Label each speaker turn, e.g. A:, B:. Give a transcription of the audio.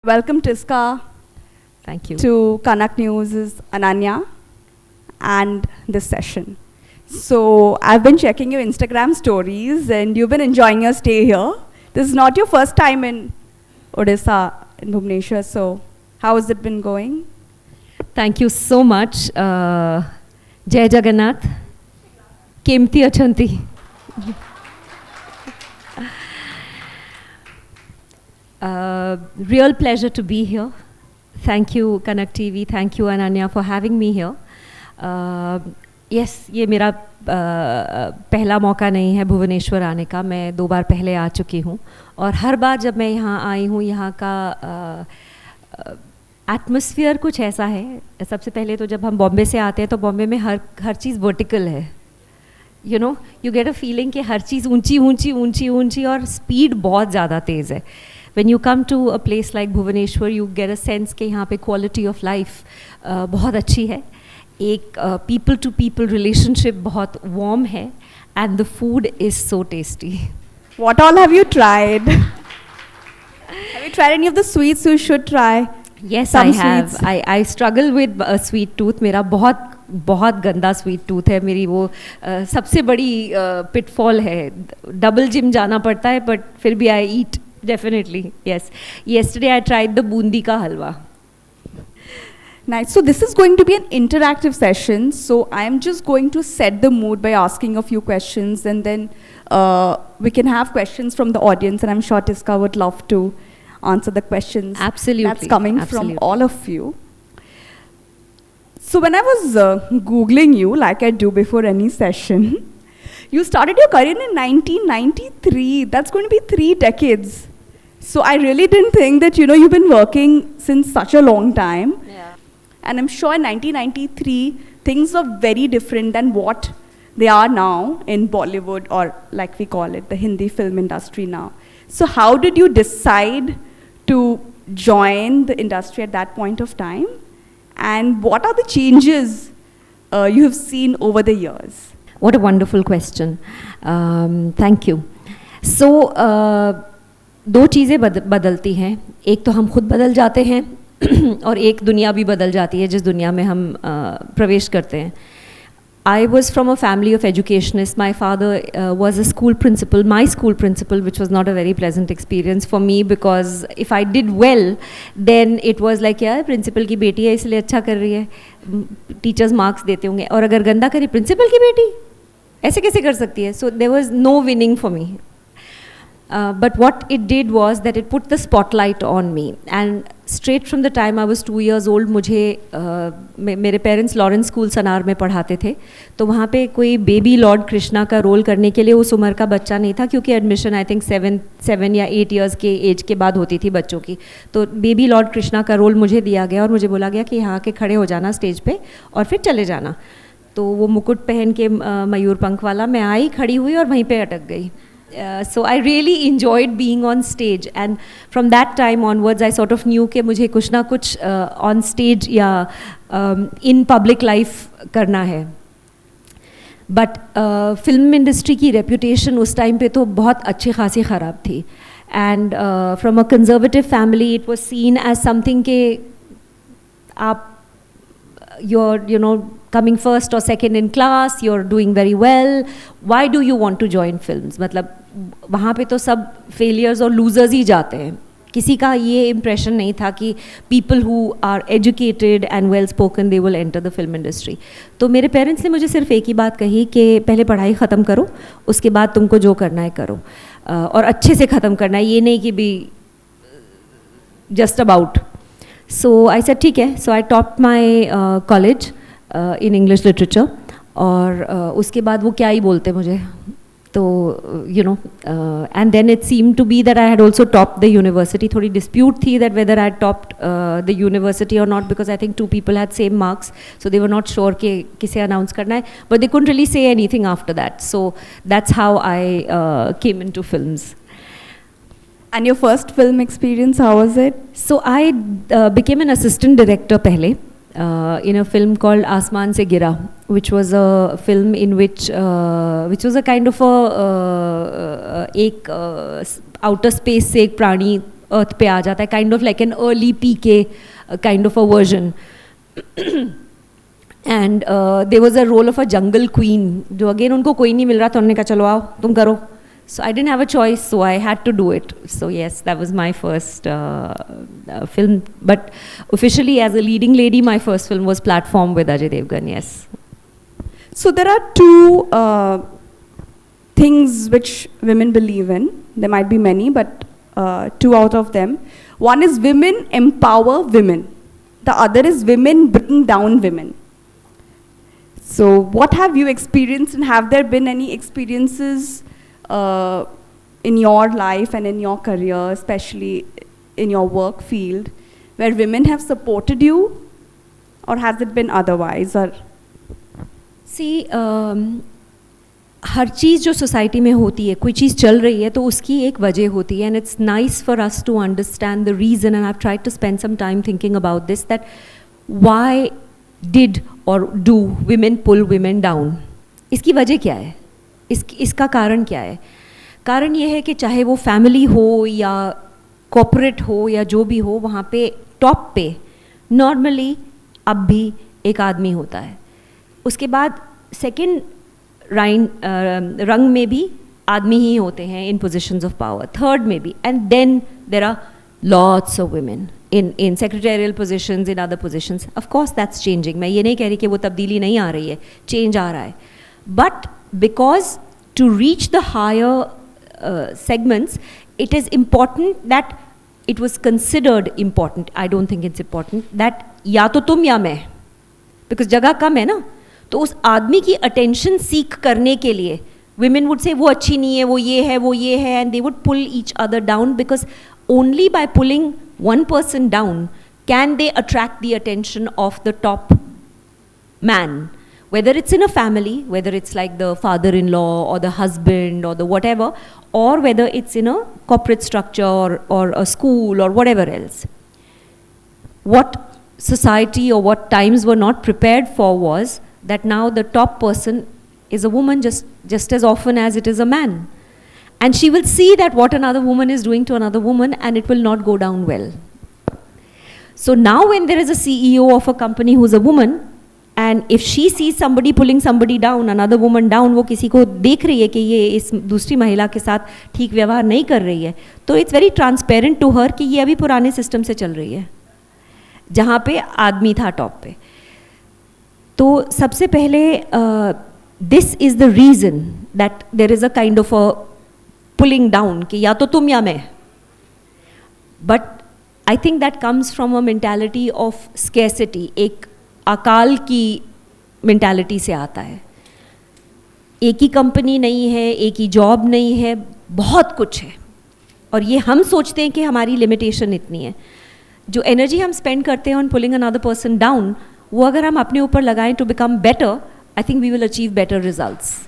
A: Welcome Tisca
B: Thank you.
A: to Kanak News Is Ananya and this session. So I've been checking your Instagram stories and you've been enjoying your stay here. This is not your first time in Odisha, in Bhubaneswar, so how has it been going?
B: Thank you so much. Jai Jagannath. Kemti Achanti. Real pleasure to be here. Thank you, Kanak TV. Thank you, Ananya, for having me here. Yes, ये मेरा पहला मौका नहीं है भुवनेश्वर आने का. मैं 2 बार पहले आ चुकी हूँ और हर बार जब मैं यहाँ आई हूँ यहाँ का एटमॉस्फेयर कुछ ऐसा है. सबसे पहले तो जब हम बॉम्बे से आते हैं तो बॉम्बे में हर चीज़ वर्टिकल है. यू गेट अ फीलिंग कि हर चीज़ ऊंची ऊंची ऊंची ऊंची और स्पीड बहुत ज़्यादा तेज़ है. When you come to a place like Bhubaneswar, you get a sense कि यहाँ पे quality of life बहुत अच्छी है. एक people to people relationship बहुत warm है and the food is so tasty.
A: What all have you tried? Have you tried any of the sweets you should try?
B: Yes,
A: Some
B: I have.
A: sweets.
B: I struggle with a sweet tooth. मेरा बहुत गंदा sweet tooth है. मेरी वो सबसे बड़ी pitfall है. Double gym जाना पड़ता है बट फिर भी I eat definitely. Yes, yesterday I tried the boondi का halwa.
A: Nice. So this is going to be an interactive session. So I am just going to set the mood by asking a few questions, and then we can have questions from the audience. And I'm sure Tisca would love to answer the questions.
B: Absolutely.
A: That's coming
B: Absolutely.
A: from all of you. So when I was Googling you, like I do before any session, you started your career in 1993. That's going to be 3 decades. So I really didn't think that, you've been working since such a long time.
B: Yeah.
A: And I'm sure in 1993, things were very different than what they are now in Bollywood, or like we call it, the Hindi film industry now. So how did you decide to join the industry at that point of time? And what are the changes you have seen over the years?
B: What a wonderful question. Thank you. So, 2 चीज़ें बदलती हैं. एक तो हम खुद बदल जाते हैं और एक दुनिया भी बदल जाती है जिस दुनिया में हम प्रवेश करते हैं. I was from a family of educationists. My father was a school principal, my school principal, which was not a very pleasant experience for me because if I did well, then it was like, यार principal की बेटी है इसलिए अच्छा कर रही है, teachers marks देते होंगे. और अगर गंदा करी principal की बेटी ऐसे कैसे कर सकती है? So there was no winning for me. But what it did was that it put the spotlight on me, and straight from the time I was 2 years old, मुझे मेरे पेरेंट्स लॉरेंस स्कूल सनार में पढ़ाते थे. तो वहाँ पे कोई baby Lord Krishna का रोल करने के लिए उस उम्र का बच्चा नहीं था, क्योंकि एडमिशन आई थिंक 7 या 8 इयर्स के एज के बाद होती थी बच्चों की. तो बेबी लॉर्ड कृष्णा का रोल मुझे दिया गया और मुझे बोला गया कि यहाँ के खड़े हो जाना स्टेज पे और फिर चले जाना. तो वो मुकुट पहन के मयूर पंख वाला मैं आई, खड़ी हुई और वहीं पे अटक गई. So I really enjoyed being on stage, and from that time onwards I sort of knew कि मुझे कुछ ना कुछ on stage या in public life करना है. But film industry की reputation उस time पे तो बहुत अच्छी खासी ख़राब थी, and from a conservative family it was seen as something कि आप you're coming first or second in class, you're doing very well, why do you want to join films? मतलब वहाँ पे तो सब failures और losers ही जाते हैं. किसी का ये impression नहीं था कि people who are educated and well spoken they will enter the film industry. तो मेरे parents ने मुझे सिर्फ एक ही बात कही कि पहले पढ़ाई ख़त्म करो, उसके बाद तुमको जो करना है करो, और अच्छे से ख़त्म करना है, ये नहीं कि भी just about. So I said ठीक है. So I topped my college in English literature, और उसके बाद वो क्या ही बोलते मुझे. तो and then it seemed to be that I had also topped the university. थोड़ी dispute थी that whether I had topped the university or not, because I think 2 people had same marks, so they were not sure कि किसे announce करना है, but they couldn't really say anything after that. So that's how I came into films.
A: And your first film experience, how was it?
B: So I became an assistant director पहले. In a film called Asman Se Gira, which was a film in which was a kind of a outer space से एक प्राणी अर्थ पे आ जाता है, kind of like an early PK kind of a version. And there was a role of a jungle queen, जो अगेन उनको कोई नहीं मिल रहा था, उन्होंने कहा चलो आओ तुम करो. So I didn't have a choice, so I had to do it. So yes, that was my first film. But officially, as a leading lady, my first film was Platform with Ajay Devgan. Yes.
A: So there are two things which women believe in. There might be many, but two out of them. One is women empower women. The other is women bring down women. So what have you experienced, and have there been any experiences in your life and in your career, especially in your work field, where women have supported you, or has it been otherwise? Or
B: See, हर चीज़ जो society में होती है, कोई चीज़ चल रही है तो उसकी एक वजह होती है, and it's nice for us to understand the reason, and I have tried to spend some time thinking about this, that why did or do women pull women down. इसकी वजह क्या है, इसका कारण क्या है? कारण ये है कि चाहे वो फैमिली हो या कॉर्पोरेट हो या जो भी हो, वहाँ पे टॉप पे नॉर्मली अब भी एक आदमी होता है. उसके बाद सेकंड रंग में भी आदमी ही होते हैं in positions of power, third में भी, and then there are lots of women in secretarial positions, in other positions. Of course that's changing. मैं ये नहीं कह रही कि वो तब्दीली नहीं आ रही है, चेंज आ रहा है. But because to reach the higher segments, it is important that it was considered important. I don't think it's important that या तो तुम या मैं, because जगह कम है ना, तो उस आदमी की attention seek करने के लिए women would say वो अच्छी नहीं है, वो ये है, and they would pull each other down, because only by pulling one person down can they attract the attention of the top man, whether it's in a family, whether it's like the father-in-law or the husband or the whatever, or whether it's in a corporate structure or a school or whatever else. What society or what times were not prepared for was that now the top person is a woman just as often as it is a man. And she will see that what another woman is doing to another woman, and it will not go down well. So now when there is a CEO of a company who's a woman, and if she sees somebody pulling somebody down, another woman down, वो किसी को देख रही है कि ये इस दूसरी महिला के साथ ठीक व्यवहार नहीं कर रही है, तो it's very transparent to her कि ये अभी पुराने सिस्टम से चल रही है, जहाँ पे आदमी था टॉप पे. तो सबसे पहले this is the reason that there is a kind of a pulling down कि या तो तुम या मैं. But I think that comes from a mentality of scarcity, एक अकाल की mentality से आता है. एक ही कंपनी नहीं है, एक ही जॉब नहीं है, बहुत कुछ है, और ये हम सोचते हैं कि हमारी लिमिटेशन इतनी है. जो एनर्जी हम स्पेंड करते हैं on pulling another person down, वो अगर हम अपने ऊपर लगाएं to become better, I think we will achieve better results.